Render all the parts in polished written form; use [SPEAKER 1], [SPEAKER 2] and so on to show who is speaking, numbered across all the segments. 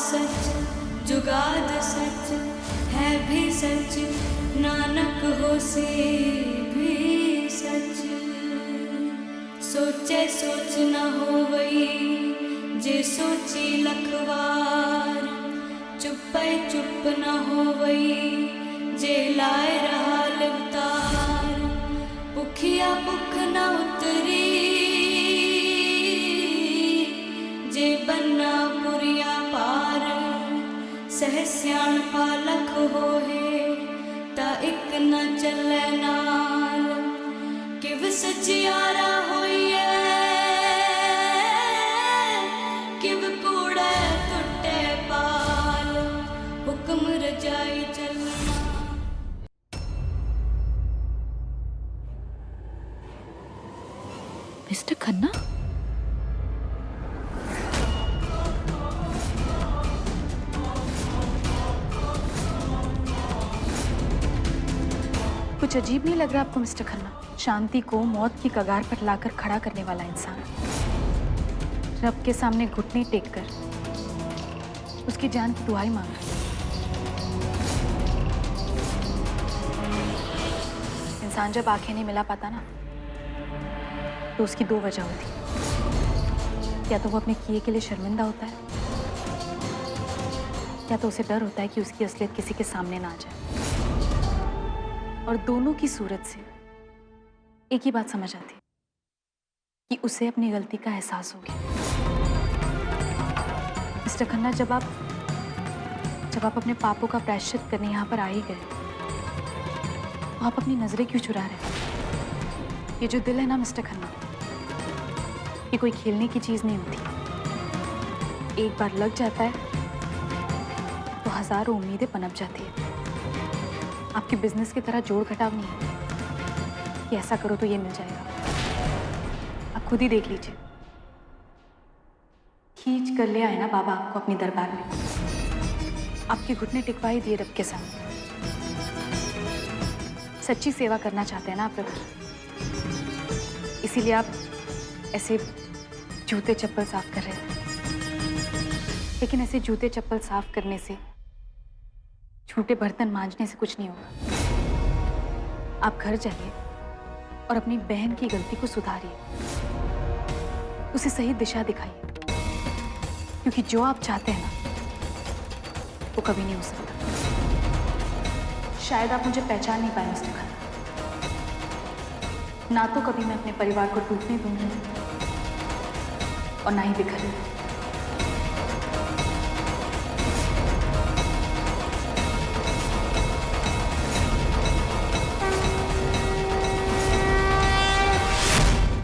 [SPEAKER 1] सच जुगाद सच है भी सच, नानक होसे भी सच। सोचे सोच न होवई जे सोची लखवार, चुप्पे चुप न होवई जे लाए रहा लिवतार। भुखिया भुख न उतरी जे बन्ना पुरिया पार। सहस्यान पालक होए ता एक न चले नाल, किव सचियारा होइए किव कूड़े टुटे पाल। हुक्म रजाई चलना।
[SPEAKER 2] मिस्टर खन्ना, कुछ अजीब नहीं लग रहा आपको मिस्टर खन्ना? शांति को मौत की कगार पर लाकर खड़ा करने वाला इंसान, रब के सामने घुटने टेक कर उसकी जान की दुआई मांग रहा। इंसान जब आंखें नहीं मिला पाता ना, तो उसकी दो वजह होती। या तो वो अपने किए के लिए शर्मिंदा होता है, या तो उसे डर होता है कि उसकी असलियत किसी के सामने ना आ जाए। और दोनों की सूरत से एक ही बात समझ आती कि उसे अपनी गलती का एहसास हो गया। मिस्टर खन्ना, जब आप अपने पापों का प्रायश्चित करने यहाँ पर आ ही गए, तो आप अपनी नजरें क्यों चुरा रहे हैं? ये जो दिल है ना मिस्टर खन्ना, ये कोई खेलने की चीज नहीं होती। एक बार लग जाता है तो हजारों उम्मीदें पनप जाती है। आपकी बिजनेस की तरह जोड़ घटाव नहीं है कि ऐसा करो तो ये मिल जाएगा। आप खुद ही देख लीजिए, खींच कर ले आए ना बाबा आपको अपने दरबार में। आपके घुटने टिकवा ही दिए रब के सामने। सच्ची सेवा करना चाहते हैं ना आप रब की, इसीलिए आप ऐसे जूते चप्पल साफ कर रहे हैं। लेकिन ऐसे जूते चप्पल साफ करने से, झूठे बर्तन मांजने से कुछ नहीं होगा। आप घर जाइए और अपनी बहन की गलती को सुधारिए, उसे सही दिशा दिखाइए, क्योंकि जो आप चाहते हैं ना, वो कभी नहीं हो सकता। शायद आप मुझे पहचान नहीं पाए मिस्टर खन्ना। ना तो कभी मैं अपने परिवार को टूटने दूंगी और ना ही बिखरने।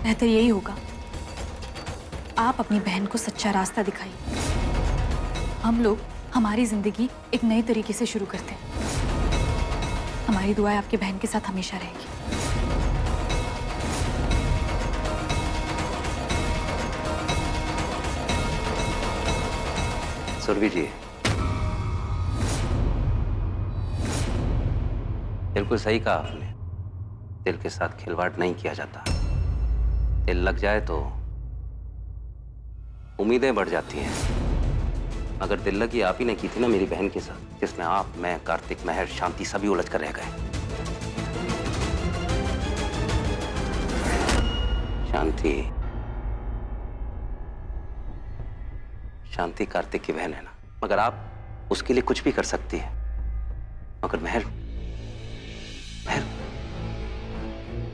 [SPEAKER 2] बेहतर यही होगा आप अपनी बहन को सच्चा रास्ता दिखाइए। हम लोग हमारी जिंदगी एक नए तरीके से शुरू करते हैं। हमारी दुआएं आपकी बहन के साथ हमेशा रहेगी।
[SPEAKER 3] सुरभि जी, बिल्कुल सही कहा आपने। दिल के साथ खिलवाड़ नहीं किया जाता। दिल लग जाए तो उम्मीदें बढ़ जाती हैं। अगर दिल लगी आप ही ने की थी ना मेरी बहन के साथ, जिसमें आप, मैं, कार्तिक, महर, शांति सभी उलझ कर रह गए। शांति कार्तिक की बहन है ना, मगर आप उसके लिए कुछ भी कर सकती है। मगर महर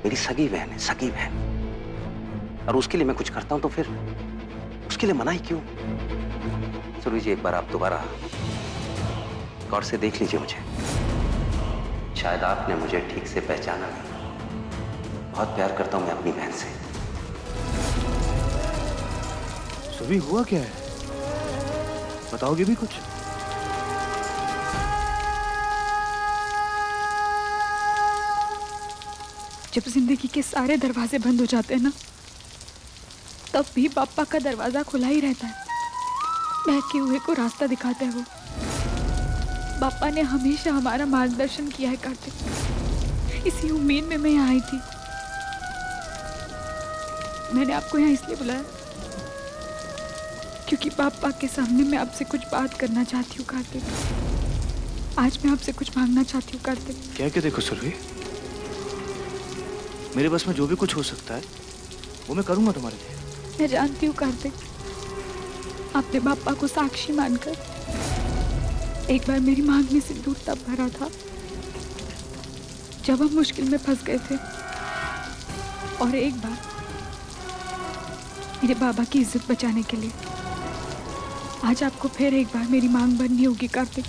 [SPEAKER 3] मेरी सगी बहन है, सगी बहन। और उसके लिए मैं कुछ करता हूं तो फिर उसके लिए मनाही क्यों? सुरभि जी, एक बार आप दोबारा गौर से देख लीजिए मुझे। शायद आपने मुझे ठीक से पहचाना नहीं। बहुत प्यार करता हूं मैं अपनी बहन से।
[SPEAKER 4] सुरभि, हुआ क्या है? बताओगे भी कुछ?
[SPEAKER 2] जब जिंदगी के सारे दरवाजे बंद हो जाते हैं ना, तब भी पापा का दरवाजा खुला ही रहता है। बहके हुए को रास्ता दिखाता है वो। पापा ने हमेशा हमारा मार्गदर्शन किया है कार्तिक। इसी उम्मीद में मैं यहाँ आई थी। मैंने आपको यहाँ इसलिए बुलाया क्योंकि पापा के सामने मैं आपसे कुछ बात करना चाहती हूँ कार्तिक। आज मैं आपसे कुछ मांगना चाहती हूँ कार्तिक।
[SPEAKER 4] क्या क्या देखो सुरभि, मेरे बस में जो भी कुछ हो सकता है वो मैं करूंगा तुम्हारे लिए।
[SPEAKER 2] मैं जानती हूँ कार्तिक, आपने पापा को साक्षी मानकर एक बार मेरी मांग में सिंदूर तब भरा था जब हम मुश्किल में फंस गए थे, और एक बार मेरे बाबा की इज्जत बचाने के लिए। आज आपको फिर एक बार मेरी मांग भरनी होगी कार्तिक।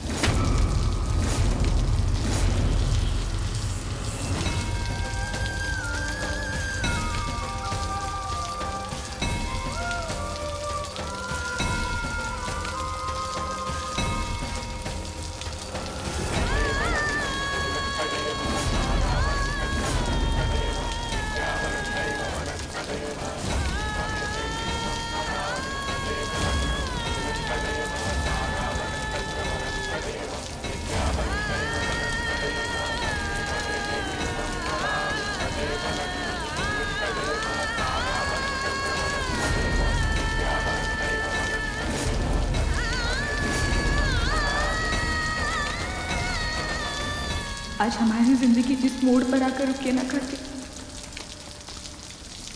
[SPEAKER 2] आज हमारी जिंदगी जिस मोड़ पर आकर रुके ना करती,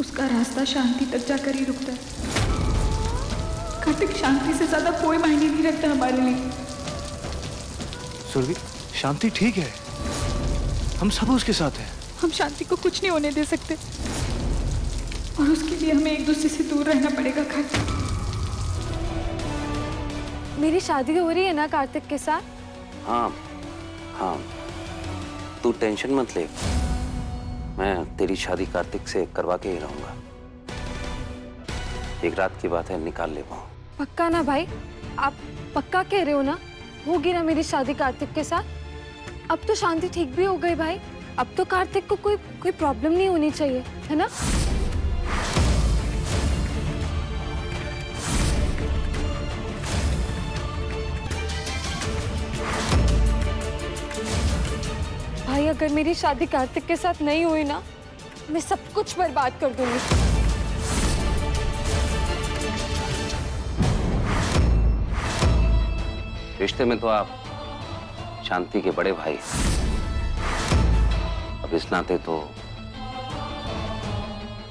[SPEAKER 2] उसका रास्ता शांति तक जाकर ही रुकता है कार्तिक। शांति से ज्यादा कोई मायने नहीं रखता हमारे लिए।
[SPEAKER 4] सुरभि, शांति ठीक है, हम सब उसके साथ हैं।
[SPEAKER 2] हम शांति को कुछ नहीं होने दे सकते, और उसके लिए हमें एक दूसरे से दूर रहना पड़ेगा कार्तिक।
[SPEAKER 5] मेरी शादी हो रही है ना कार्तिक के साथ?
[SPEAKER 3] हाँ हाँ, तू टेंशन मत ले, मैं तेरी शादी कार्तिक से करवा के ही रहूंगा। एक रात की बात है, निकाल ले पाऊँ।
[SPEAKER 5] पक्का ना भाई? आप पक्का कह रहे हो ना होगी ना मेरी शादी कार्तिक के साथ? अब तो शांति ठीक भी हो गई भाई, अब तो कार्तिक को कोई प्रॉब्लम नहीं होनी चाहिए, है ना? भाई अगर मेरी शादी कार्तिक के साथ नहीं हुई ना, मैं सब कुछ बर्बाद कर दूंगी।
[SPEAKER 3] रिश्ते में तो आप शांति के बड़े भाई, अब इस नाते तो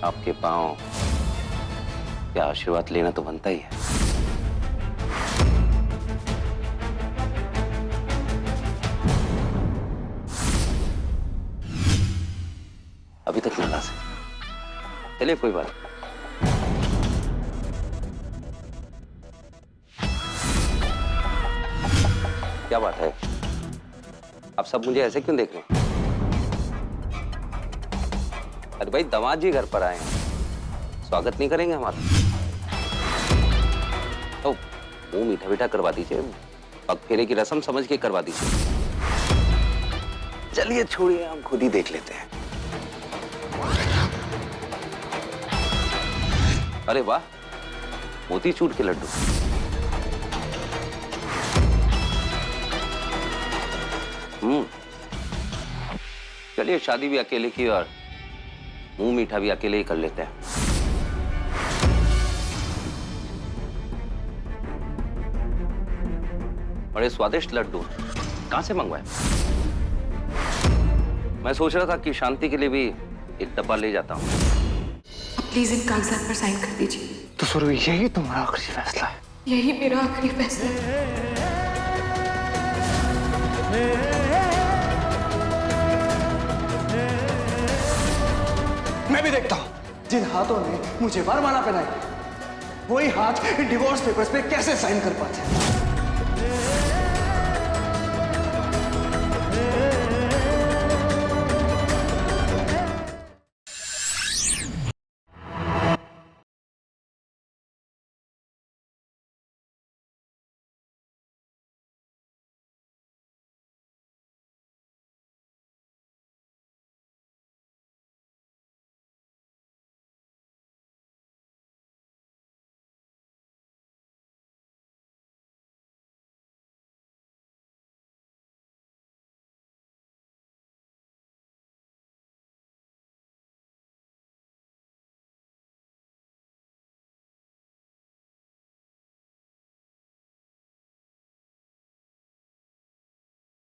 [SPEAKER 3] आपके पांव या आशीर्वाद लेना तो बनता ही है। अभी तक नाराज है, चलिए कोई बात नहीं। क्या बात है, आप सब मुझे ऐसे क्यों देख रहे हैं? अरे भाई, दामाद जी घर पर आए हैं, स्वागत नहीं करेंगे हमारा? तो मुंह मीठा मीठा करवा दीजिए, पग फेरे की रस्म समझ के करवा दीजिए। चलिए छोड़िए, हम खुद ही देख लेते हैं। अरे वाह, मोतीचूर के लड्डू। चलिए शादी भी अकेले की और मुंह मीठा भी अकेले ही कर लेते हैं। बड़े स्वादिष्ट लड्डू, कहां से मंगवाए? मैं सोच रहा था कि शांति के लिए भी एक डब्बा ले जाता हूं।
[SPEAKER 2] प्लीज इन कागजात पर साइन कर दीजिए।
[SPEAKER 4] तो सुरभि, यही तुम्हारा आखिरी फैसला है?
[SPEAKER 2] यही मेरा आखिरी फैसला है।
[SPEAKER 6] मैं भी देखता हूं जिन हाथों ने मुझे वरमाला पहनाई, वही हाथ डिवोर्स पेपर्स पे कैसे साइन कर पाते हैं।